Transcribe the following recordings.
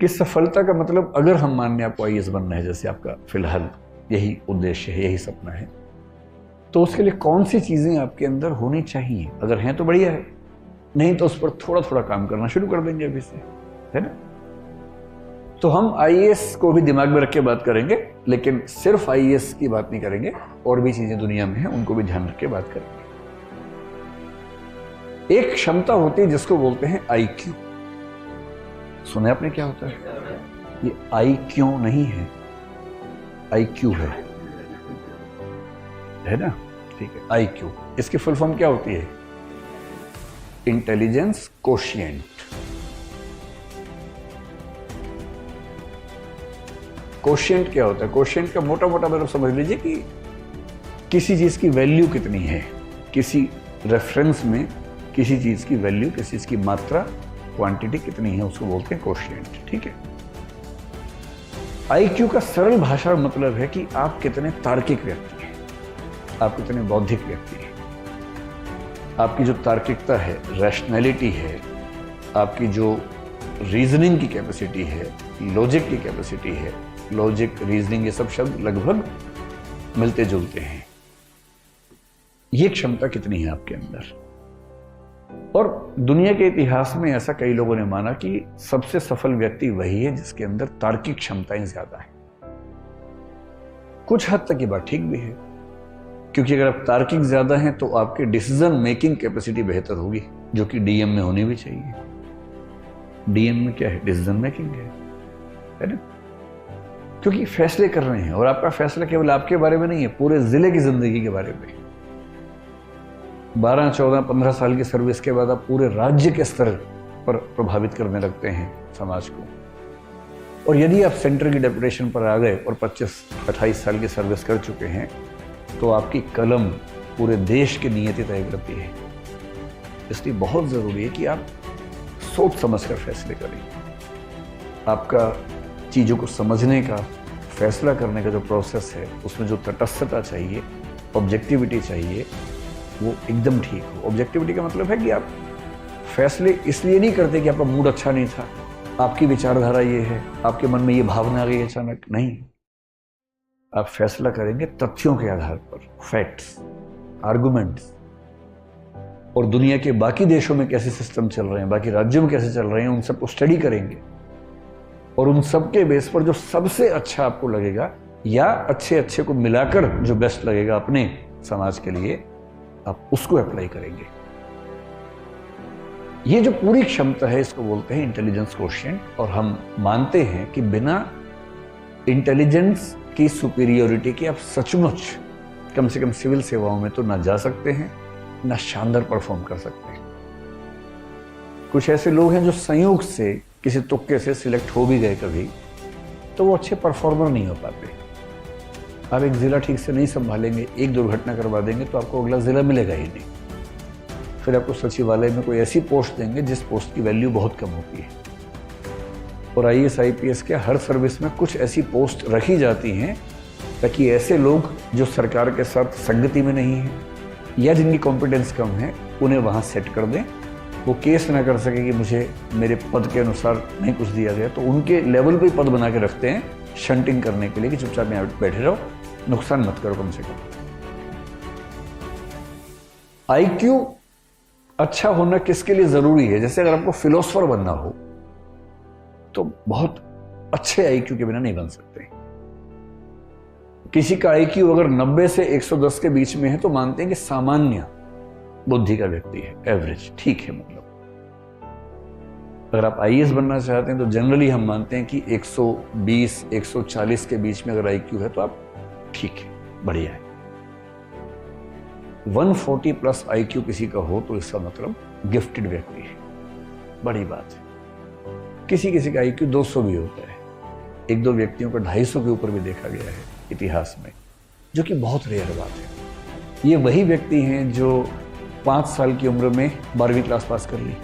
कि सफलता का मतलब, अगर हम मानने आपको आईएएस बनना है, जैसे आपका फिलहाल यही उद्देश्य है, यही सपना है, तो उसके लिए कौन सी चीजें आपके अंदर होनी चाहिए? अगर हैं तो बढ़िया है, नहीं तो उस पर थोड़ा थोड़ा काम करना शुरू कर देंगे अभी से, है ना? तो हम आईएएस को भी दिमाग में रख के बात करेंगे, लेकिन सिर्फ आईएएस की बात नहीं करेंगे, और भी चीजें दुनिया में हैं उनको भी ध्यान रख के बात करेंगे। एक क्षमता होती है जिसको बोलते हैं आईक्यू। सुना आपने क्या होता है? ये आई क्यों नहीं है, आईक्यू है ना? ठीक है, आईक्यू। इसकी फुल फॉर्म क्या होती है? Intelligence quotient. कोशिएंट क्या होता है? कोशिएंट का मोटा मोटा मतलब समझ लीजिए कि किसी चीज की वैल्यू कितनी है, किसी रेफरेंस में किसी चीज की वैल्यू, किसी चीज की मात्रा, क्वांटिटी कितनी है, उसको बोलते हैं कोशिएंट। ठीक है। आईक्यू का सरल भाषा में मतलब है कि आप कितने तार्किक व्यक्ति हैं, आप कितने बौद्धिक व्यक्ति हैं, आपकी जो तार्किकता है, रैशनैलिटी है, आपकी जो रीजनिंग की कैपेसिटी है, लॉजिक की कैपेसिटी है। लॉजिक, रीजनिंग, ये सब शब्द लगभग मिलते जुलते हैं। ये क्षमता कितनी है आपके अंदर? और दुनिया के इतिहास में ऐसा कई लोगों ने माना कि सबसे सफल व्यक्ति वही है जिसके अंदर तार्किक क्षमताएं ज्यादा है। कुछ हद तक ये बात ठीक भी है, क्योंकि अगर आप तार्किक ज्यादा हैं तो आपके डिसीजन मेकिंग कैपेसिटी बेहतर होगी, जो कि डीएम में होनी भी चाहिए। डीएम में क्या है? डिसीजन मेकिंग है ना? क्योंकि फैसले कर रहे हैं, और आपका फैसला केवल आपके बारे में नहीं है, पूरे जिले की जिंदगी के बारे में। 12, 14, 15 साल की सर्विस के बाद आप पूरे राज्य के स्तर पर प्रभावित करने लगते हैं समाज को। और यदि आप सेंटर की डेपुटेशन पर आ गए और 25-28 साल की सर्विस कर चुके हैं, तो आपकी कलम पूरे देश की नियति तय करती है। इसलिए बहुत जरूरी है कि आप सोच समझकर फैसले करें। आपका चीजों को समझने का, फैसला करने का जो प्रोसेस है, उसमें जो तटस्थता चाहिए, ऑब्जेक्टिविटी चाहिए, वो एकदम ठीक हो। ऑब्जेक्टिविटी का मतलब है कि आप फैसले इसलिए नहीं करते कि आपका मूड अच्छा नहीं था, आपकी विचारधारा ये है, आपके मन में ये भावना आ गई अचानक, नहीं। आप फैसला करेंगे तथ्यों के आधार पर, फैक्ट्स, आर्गुमेंट्स, और दुनिया के बाकी देशों में कैसे सिस्टम चल रहे हैं, बाकी राज्यों में कैसे चल रहे हैं, उन सबको स्टडी करेंगे। और उन सब के बेस पर जो सबसे अच्छा आपको लगेगा, या अच्छे को मिलाकर जो बेस्ट लगेगा अपने समाज के लिए, आप उसको अप्लाई करेंगे। ये जो पूरी क्षमता है, इसको बोलते हैं इंटेलिजेंस कोशिएंट। और हम मानते हैं कि बिना इंटेलिजेंस की सुपीरियोरिटी के आप सचमुच कम से कम सिविल सेवाओं में तो ना जा सकते हैं, ना शानदार परफॉर्म कर सकते हैं। कुछ ऐसे लोग हैं जो संयोग से, किसी तुक्के से सिलेक्ट हो भी गए कभी, तो वो अच्छे परफॉर्मर नहीं हो पाते। आप एक जिला ठीक से नहीं संभालेंगे, एक दुर्घटना करवा देंगे, तो आपको अगला जिला मिलेगा ही नहीं। फिर आपको सचिवालय में कोई ऐसी पोस्ट देंगे जिस पोस्ट की वैल्यू बहुत कम होती है। और आईएएस आईपीएस के हर सर्विस में कुछ ऐसी पोस्ट रखी जाती हैं ताकि ऐसे लोग जो सरकार के साथ संगति में नहीं है या जिनकी कॉम्पिटेंस कम है, उन्हें वहाँ सेट कर दें। वो केस ना कर सके कि मुझे मेरे पद के अनुसार नहीं कुछ दिया गया, तो उनके लेवल पे पद बना के रखते हैं शंटिंग करने के लिए कि चुपचाप यहाँ बैठे रहो, नुकसान मत करो कम से कम। आईक्यू अच्छा होना किसके लिए जरूरी है? जैसे अगर आपको फिलोसोफर बनना हो तो बहुत अच्छे आईक्यू के बिना नहीं बन सकते। किसी का आईक्यू अगर 90 से 110 के बीच में है तो मानते हैं कि सामान्य बुद्धि का व्यक्ति है, एवरेज, ठीक है। मतलब अगर आप आईएएस बनना चाहते हैं तो जनरली हम मानते हैं कि 120, 140 के बीच में अगर आईक्यू है तो आप ठीक है, बढ़िया है। 140 प्लस आईक्यू किसी का हो तो इसका मतलब गिफ्टेड व्यक्ति है, बड़ी बात है। किसी किसी का आईक्यू 200 भी होता है, एक दो व्यक्तियों का 250 के ऊपर भी देखा गया है इतिहास में, जो कि बहुत रेयर बात है। ये वही व्यक्ति हैं जो 5 साल की उम्र में 12वीं क्लास पास कर ली,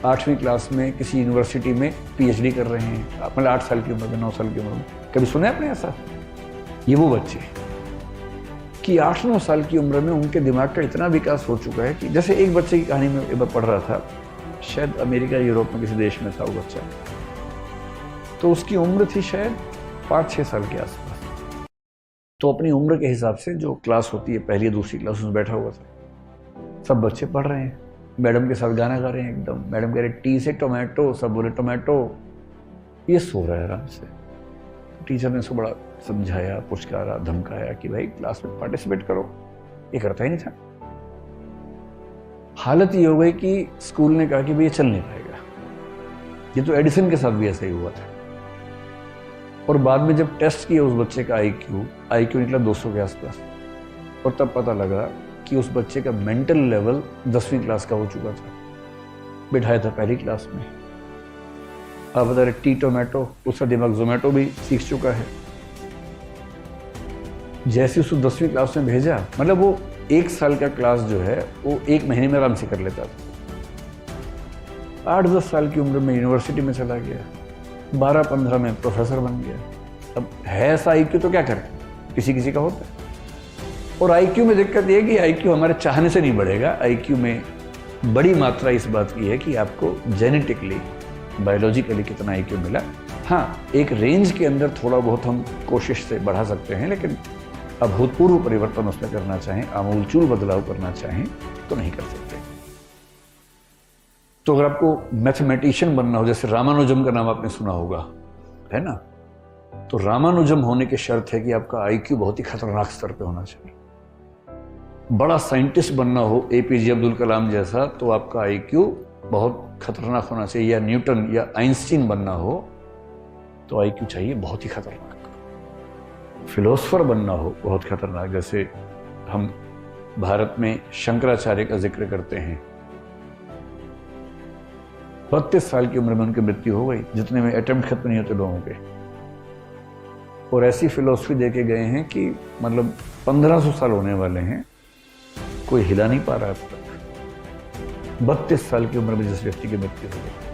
8वीं क्लास में किसी यूनिवर्सिटी में पीएचडी कर रहे हैं, मतलब 8 साल की उम्र में, 9 साल की उम्र में। कभी सुना है आपने ऐसा? ये वो बच्चे कि 8-9 साल की उम्र में उनके दिमाग का इतना विकास हो चुका है कि, जैसे एक बच्चे की कहानी में एक बार पढ़ रहा था, शायद अमेरिका यूरोप में किसी देश में था वो बच्चा, तो उसकी उम्र थी शायद 5-6 साल के आसपास। तो अपनी उम्र के हिसाब से जो क्लास होती है पहली दूसरी क्लास, उसमें बैठा हुआ था। सब बच्चे पढ़ रहे हैं, मैडम के साथ गाना गा रहे हैं एकदम। मैडम कह रहे टी से टोमेटो, सब बोले टोमेटो। ये सो रहा है आराम से। टीचर ने उसको बड़ा समझाया, पुचकारा, धमकाया कि भाई क्लास में पार्टिसिपेट करो। ये करता ही नहीं था। हालत ये हो गई कि स्कूल ने कहा कि भाई ये चल नहीं पाएगा। ये तो एडिसन के साथ भी ऐसा ही हुआ था। और बाद में जब टेस्ट किया उस बच्चे का आईक्यू निकला 200 के आसपास, और तब पता लगा कि उस बच्चे का मेंटल लेवल 10वीं क्लास का हो चुका था। बिठाया था पहली क्लास में। आप बता रहे टी टोमेटो, उसका दिमाग जोमेटो भी सीख चुका है। जैसे उसको 10वीं क्लास में भेजा, मतलब वो 1 साल का क्लास जो है वो 1 महीने में आराम से कर लेता था। 8-10 साल की उम्र में यूनिवर्सिटी में चला गया, 12-15 में प्रोफेसर बन गया। अब है ऐसा आईक्यू तो क्या करें, किसी किसी का होता है। और आईक्यू में दिक्कत ये है कि आईक्यू हमारे चाहने से नहीं बढ़ेगा। आईक्यू में बड़ी मात्रा इस बात की है कि आपको जेनेटिकली, बायोलॉजिकली कितना आईक्यू मिला। हाँ, एक रेंज के अंदर थोड़ा बहुत हम कोशिश से बढ़ा सकते हैं, लेकिन अभूतपूर्व परिवर्तन उसमें करना चाहें, आमूलचूल बदलाव करना चाहें तो नहीं कर सकते। तो अगर आपको मैथमेटिशियन बनना हो, जैसे रामानुजम का नाम आपने सुना होगा, है ना, तो रामानुजम होने की शर्त है कि आपका आईक्यू बहुत ही खतरनाक स्तर पे होना चाहिए। बड़ा साइंटिस्ट बनना हो, एपीजे अब्दुल कलाम जैसा, तो आपका आईक्यू बहुत खतरनाक होना चाहिए। या न्यूटन या आइंस्टीन बनना हो तो आईक्यू चाहिए बहुत ही खतरनाक। फिलोसफर बनना हो बहुत खतरनाक, जैसे हम भारत में शंकराचार्य का जिक्र करते हैं। 32 साल की उम्र में उनकी मृत्यु हो गई, जितने में अटेम्प्ट खत्म नहीं होते लोगों के। और ऐसी फिलोसफी दे के गए हैं कि मतलब 1500 साल होने वाले हैं, कोई हिला नहीं पा रहा अब तक। 32 साल की उम्र में जिस व्यक्ति की मृत्यु हो गई।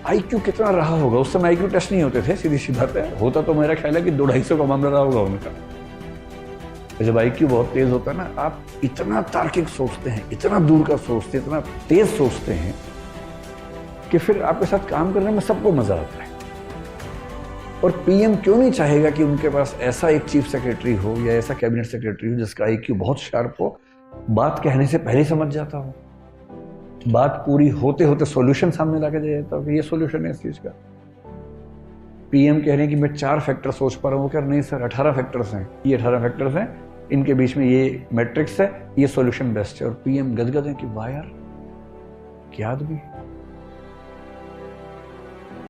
आईक्यू कितना रहा होगा? उस समय आईक्यू टेस्ट नहीं होते थे, सीधी सी बात है। होता तो मेरा ख्याल है कि 200-250 का मामला रहा होगा उनका। तो जब आईक्यू बहुत तेज होता है ना, आप इतना तार्किक सोचते हैं, इतना दूर का सोचते हैं, इतना तेज सोचते हैं कि फिर आपके साथ काम करने में सबको मजा आता है। और पीएम क्यों नहीं चाहेगा कि उनके पास ऐसा एक चीफ सेक्रेटरी हो या ऐसा कैबिनेट सेक्रेटरी हो जिसका आईक्यू बहुत शार्प हो, बात कहने से पहले समझ जाता हो, बात पूरी होते होते सॉल्यूशन सामने लाके दे देता हो कि ये सॉल्यूशन है इस चीज का। पीएम कह रहे हैं कि मैं 4 फैक्टर सोच पा रहा हूँ, क्या नहीं सर 18 फैक्टर्स हैं, ये 18 फैक्टर्स हैं, इनके बीच में ये मैट्रिक्स है, ये सॉल्यूशन बेस्ट है। और पीएम गदगद है कि वाह यार क्या आदमी।